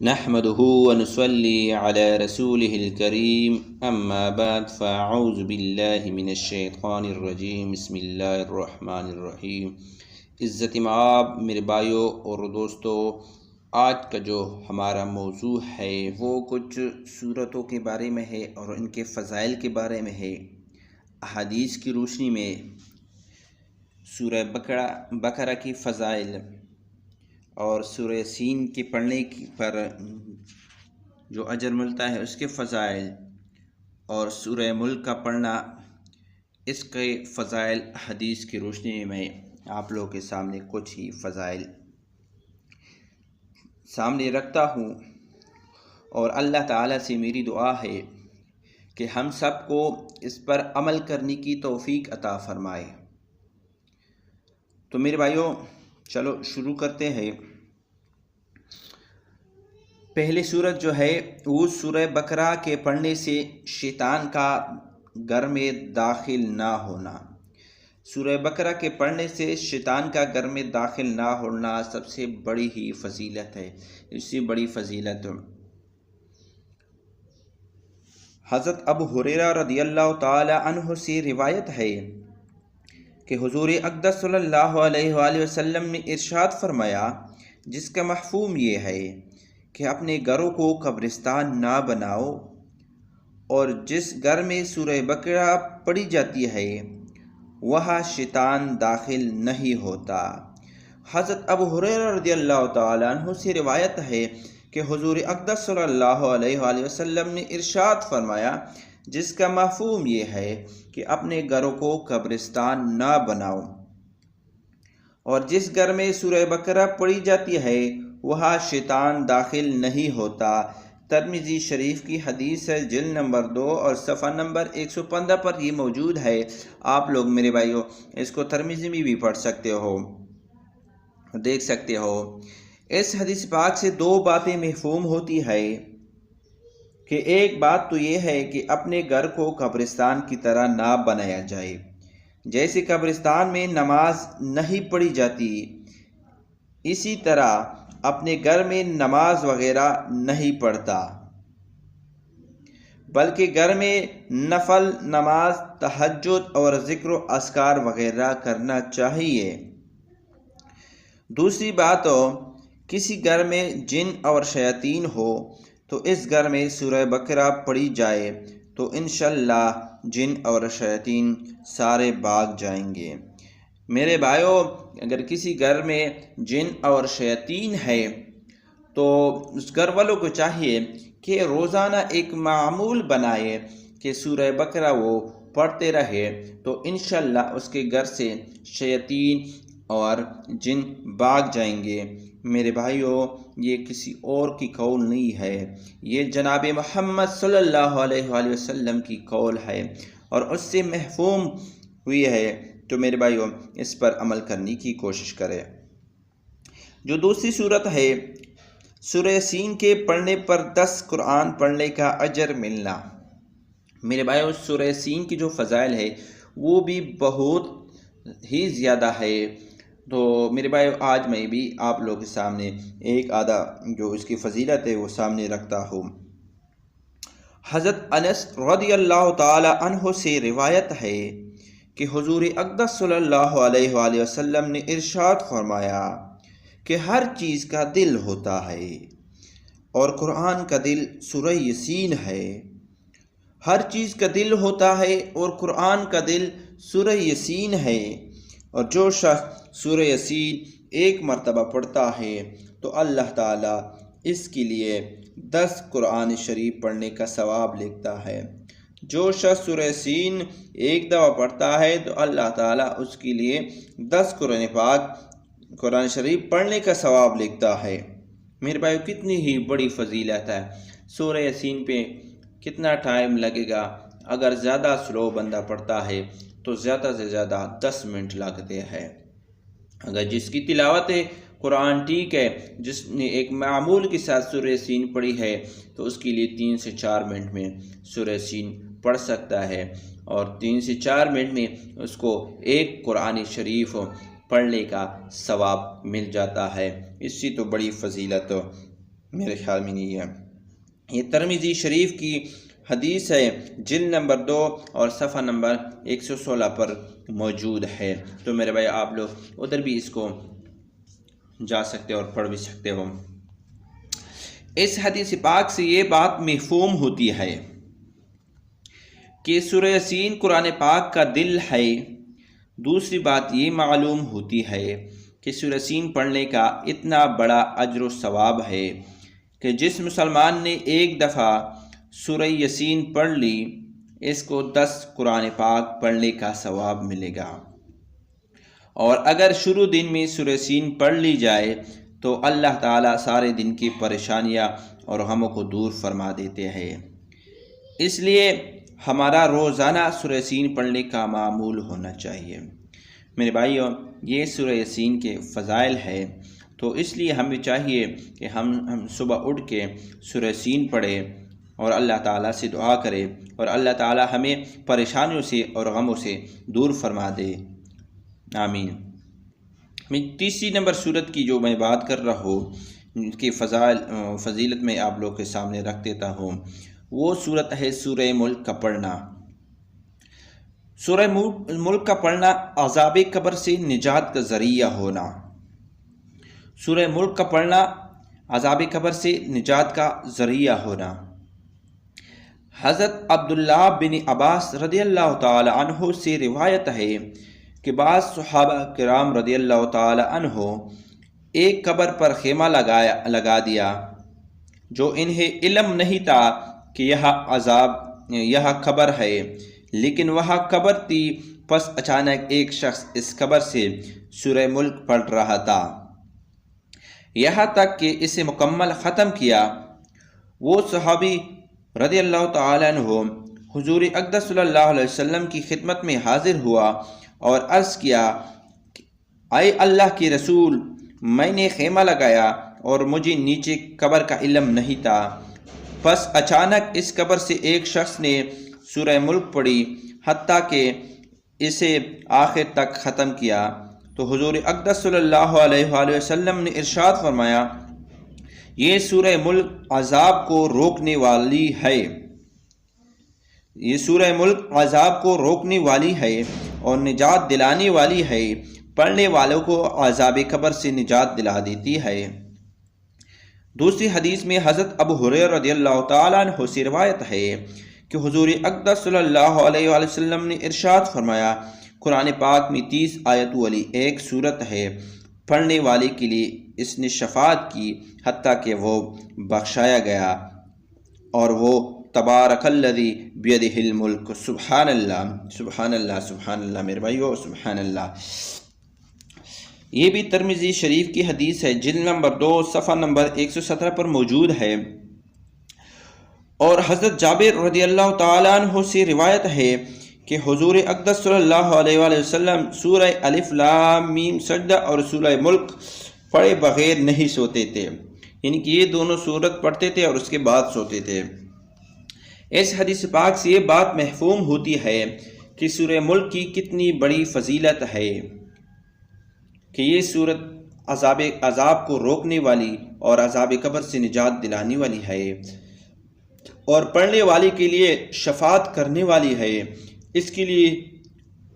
نحمده ونصلي على رسوله الكريم اما بعد فاعوذ باللہ من الشیطان الرجیم بسم اللہ الرحمن الرحیم۔ عزت مآب میرے بھائیوں اور دوستو، آج کا جو ہمارا موضوع ہے وہ کچھ صورتوں کے بارے میں ہے اور ان کے فضائل کے بارے میں ہے۔ احادیث کی روشنی میں سورہ بقرہ کی فضائل اور سورہ سین کے پڑھنے پر جو اجر ملتا ہے اس کے فضائل، اور سورہ ملک کا پڑھنا اس کے فضائل حدیث کی روشنی میں آپ لوگوں کے سامنے کچھ ہی فضائل سامنے رکھتا ہوں، اور اللہ تعالیٰ سے میری دعا ہے کہ ہم سب کو اس پر عمل کرنے کی توفیق عطا فرمائے۔ تو میرے بھائیوں، چلو شروع کرتے ہیں۔ پہلی صورت جو ہے وہ سورہ بقرہ کے پڑھنے سے شیطان کا گھر میں داخل نہ ہونا۔ سورہ بقرہ کے پڑھنے سے شیطان کا گھر میں داخل نہ ہونا سب سے بڑی ہی فضیلت ہے۔ اس سے بڑی فضیلت حضرت ابو ہریرہ رضی اللہ تعالی عنہ سے روایت ہے کہ حضور اقدس صلی اللہ علیہ وآلہ وسلم نے ارشاد فرمایا، جس کا مفہوم یہ ہے کہ اپنے گھروں کو قبرستان نہ بناؤ، اور جس گھر میں سورہ بقرہ پڑھی جاتی ہے وہاں شیطان داخل نہیں ہوتا۔ حضرت ابو ہریرہ رضی اللہ تعالیٰ عنہ سے روایت ہے کہ حضور اقدس صلی اللہ علیہ وآلہ وسلم نے ارشاد فرمایا، جس کا مفہوم یہ ہے کہ اپنے گھروں کو قبرستان نہ بناؤ، اور جس گھر میں سورہ بقرہ پڑھی جاتی ہے وہاں شیطان داخل نہیں ہوتا۔ ترمذی شریف کی حدیث ہے، جلد نمبر 2 اور صفحہ نمبر 115 پر یہ موجود ہے۔ آپ لوگ میرے بھائیوں اس کو ترمذی میں بھی پڑھ سکتے ہو، دیکھ سکتے ہو۔ اس حدیث پاک سے دو باتیں مفہوم ہوتی ہے کہ ایک بات تو یہ ہے کہ اپنے گھر کو قبرستان کی طرح نہ بنایا جائے، جیسے قبرستان میں نماز نہیں پڑھی جاتی اسی طرح اپنے گھر میں نماز وغیرہ نہیں پڑھتا، بلکہ گھر میں نفل نماز، تہجد اور ذکر و اذکار وغیرہ کرنا چاہیے۔ دوسری بات، کسی گھر میں جن اور شیاطین ہو تو اس گھر میں سورہ بقرہ پڑھی جائے تو انشاءاللہ جن اور شیاطین سارے بھاگ جائیں گے۔ میرے بھائیوں، اگر کسی گھر میں جن اور شیاطین ہے تو اس گھر والوں کو چاہیے کہ روزانہ ایک معمول بنائے کہ سورہ بقرہ وہ پڑھتے رہے، تو انشاءاللہ اس کے گھر سے شیاطین اور جن بھاگ جائیں گے۔ میرے بھائیوں، یہ کسی اور کی قول نہیں ہے، یہ جناب محمد صلی اللہ علیہ وآلہ وسلم کی قول ہے اور اس سے مفہوم ہوئی ہے۔ تو میرے بھائیوں اس پر عمل کرنے کی کوشش کرے۔ جو دوسری صورت ہے سورہ سین کے پڑھنے پر 10 قرآن پڑھنے کا اجر ملنا۔ میرے بھائیوں، سورہ سین کی جو فضائل ہے وہ بھی بہت ہی زیادہ ہے۔ تو میرے بھائیوں، آج میں بھی آپ لوگوں کے سامنے ایک آدھا جو اس کی فضیلت ہے وہ سامنے رکھتا ہوں۔ حضرت انس رضی اللہ تعالی عنہ سے روایت ہے کہ حضور اقدس صلی اللہ علیہ وآلہ وسلم نے ارشاد فرمایا کہ ہر چیز کا دل ہوتا ہے، اور قرآن کا دل سورہ یاسین ہے۔ ہر چیز کا دل ہوتا ہے اور قرآن کا دل سورہ یاسین ہے، اور جو شخص سورہ یاسین ایک مرتبہ پڑھتا ہے تو اللہ تعالیٰ اس کے لیے 10 قرآن شریف پڑھنے کا ثواب لکھتا ہے۔ جو شخص سورہ یاسین ایک دفعہ پڑھتا ہے تو اللہ تعالیٰ اس کے لیے 10 قرآن شریف پڑھنے کا ثواب لکھتا ہے۔ میرے بھائیو، کتنی ہی بڑی فضیلت ہے۔ سورہ یاسین پہ کتنا ٹائم لگے گا؟ اگر زیادہ سلو بندہ پڑھتا ہے تو زیادہ سے زیادہ 10 منٹ لگتے ہیں۔ اگر جس کی تلاوت قرآن ٹھیک ہے، جس نے ایک معمول کے ساتھ سورہ یاسین پڑھی ہے، تو اس کے لیے 3 سے 4 منٹ میں سورہ یاسین پڑھ سکتا ہے، اور 3 سے 4 منٹ میں اس کو ایک قرآن شریف پڑھنے کا ثواب مل جاتا ہے۔ اس سے تو بڑی فضیلت میرے خیال میں نہیں ہے۔ یہ ترمذی شریف کی حدیث ہے، جلد نمبر 2 اور صفحہ نمبر 116 پر موجود ہے۔ تو میرے بھائی آپ لوگ ادھر بھی اس کو جا سکتے اور پڑھ بھی سکتے ہو۔ اس حدیث پاک سے یہ بات مفہوم ہوتی ہے کہ سورہ یاسین قرآن پاک کا دل ہے۔ دوسری بات یہ معلوم ہوتی ہے کہ سورہ یاسین پڑھنے کا اتنا بڑا اجر و ثواب ہے کہ جس مسلمان نے ایک دفعہ سورہ یاسین پڑھ لی، اس کو 10 قرآن پاک پڑھنے کا ثواب ملے گا، اور اگر شروع دن میں سورہ یاسین پڑھ لی جائے تو اللہ تعالیٰ سارے دن کی پریشانیاں اور غموں کو دور فرما دیتے ہیں۔ اس لیے ہمارا روزانہ سورہ یاسین پڑھنے کا معمول ہونا چاہیے۔ میرے بھائیوں، یہ سورہ یاسین کے فضائل ہے، تو اس لیے ہمیں چاہیے کہ ہم صبح اٹھ کے سورہ یاسین پڑھیں اور اللہ تعالیٰ سے دعا کریں، اور اللہ تعالیٰ ہمیں پریشانیوں سے اور غموں سے دور فرما دے، آمین۔ میں تیسری نمبر صورت کی جو میں بات کر رہا ہوں، اس کی فضیلت میں آپ لوگ کے سامنے رکھ دیتا ہوں، وہ صورت ہے سورہ ملک کا پڑھنا۔ سورہ ملک کا پڑھنا عذاب قبر سے نجات کا ذریعہ ہونا۔ سورہ ملک کا پڑھنا عذاب قبر سے نجات کا ذریعہ ہونا۔ حضرت عبداللہ بن عباس رضی اللہ تعالی عنہ سے روایت ہے کہ بعض صحابہ کرام رضی اللہ تعالی عنہ ایک قبر پر خیمہ لگا دیا، جو انہیں علم نہیں تھا کہ یہ قبر ہے، لیکن وہاں قبر تھی۔ پس اچانک ایک شخص اس قبر سے سورہ ملک پڑھ رہا تھا، یہاں تک کہ اسے مکمل ختم کیا۔ وہ صحابی رضی اللہ تعالی عنہ حضور اقدس صلی اللہ علیہ وسلم کی خدمت میں حاضر ہوا اور عرض کیا، اے اللہ کے رسول، میں نے خیمہ لگایا اور مجھے نیچے قبر کا علم نہیں تھا۔ پس اچانک اس قبر سے ایک شخص نے سورہ ملک پڑھی حتیٰ کہ اسے آخر تک ختم کیا۔ تو حضور اقدس صلی اللہ علیہ وآلہ وسلم نے ارشاد فرمایا، یہ سورہ ملک عذاب کو روکنے والی ہے، یہ سورہ ملک عذاب کو روکنے والی ہے اور نجات دلانے والی ہے، پڑھنے والوں کو عذاب قبر سے نجات دلا دیتی ہے۔ دوسری حدیث میں حضرت ابو ہریرہ رضی اللہ تعالیٰ عنہ سے روایت ہے کہ حضور اقدس صلی اللہ علیہ وآلہ وسلم نے ارشاد فرمایا، قرآن پاک میں 30 آیت والی ایک صورت ہے، پڑھنے والے کے لیے اس نے شفاعت کی حتیٰ کہ وہ بخشایا گیا، اور وہ تبارک الذی بیدہ الملک۔ سبحان اللہ، سبحان اللہ، سبحان اللہ، میرے بھائیو سبحان اللہ۔ یہ بھی ترمذی شریف کی حدیث ہے، جلد نمبر 2 صفحہ نمبر 117 پر موجود ہے، اور حضرت جابر رضی اللہ تعالیٰ عنہ سے روایت ہے کہ حضور اقدس صلی اللہ علیہ وآلہ وسلم سورہ الف لام میم سجدہ اور سورہ ملک پڑھے بغیر نہیں سوتے تھے، یعنی کہ یہ دونوں سورت پڑھتے تھے اور اس کے بعد سوتے تھے۔ اس حدیث پاک سے یہ بات مفہوم ہوتی ہے کہ سورہ ملک کی کتنی بڑی فضیلت ہے، کہ یہ سورت عذاب کو روکنے والی اور عذاب قبر سے نجات دلانے والی ہے، اور پڑھنے والے کے لیے شفاعت کرنے والی ہے۔ اس کے لیے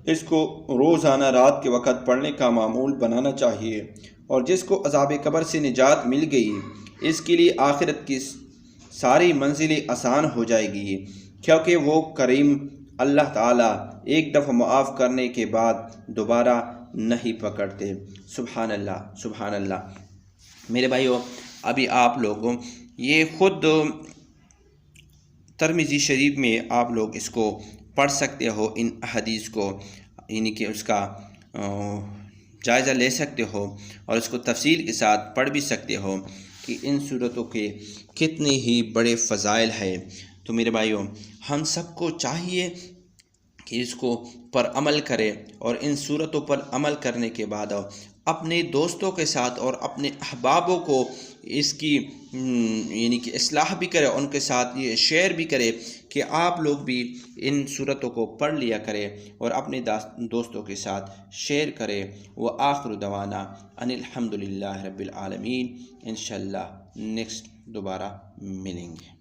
اس کو روزانہ رات کے وقت پڑھنے کا معمول بنانا چاہیے، اور جس کو عذاب قبر سے نجات مل گئی، اس کے لیے آخرت کی ساری منزلیں آسان ہو جائے گی، کیونکہ وہ کریم اللہ تعالیٰ ایک دفعہ معاف کرنے کے بعد دوبارہ نہیں پکڑتے۔ سبحان اللہ، سبحان اللہ۔ میرے بھائیو، ابھی آپ لوگوں یہ خود ترمذی شریف میں آپ لوگ اس کو پڑھ سکتے ہو، ان حدیث کو، یعنی کہ اس کا جائزہ لے سکتے ہو اور اس کو تفصیل کے ساتھ پڑھ بھی سکتے ہو کہ ان صورتوں کے کتنے ہی بڑے فضائل ہیں۔ تو میرے بھائیوں، ہم سب کو چاہیے کہ اس کو پر عمل کرے، اور ان صورتوں پر عمل کرنے کے بعد اپنے دوستوں کے ساتھ اور اپنے احبابوں کو اس کی یعنی کہ اصلاح بھی کرے، ان کے ساتھ یہ شیئر بھی کرے کہ آپ لوگ بھی ان صورتوں کو پڑھ لیا کرے اور اپنے دوستوں کے ساتھ شیئر کرے۔ وآخر دعوانا ان الحمد للہ رب العالمین۔ انشاءاللہ نیکسٹ دوبارہ ملیں گے۔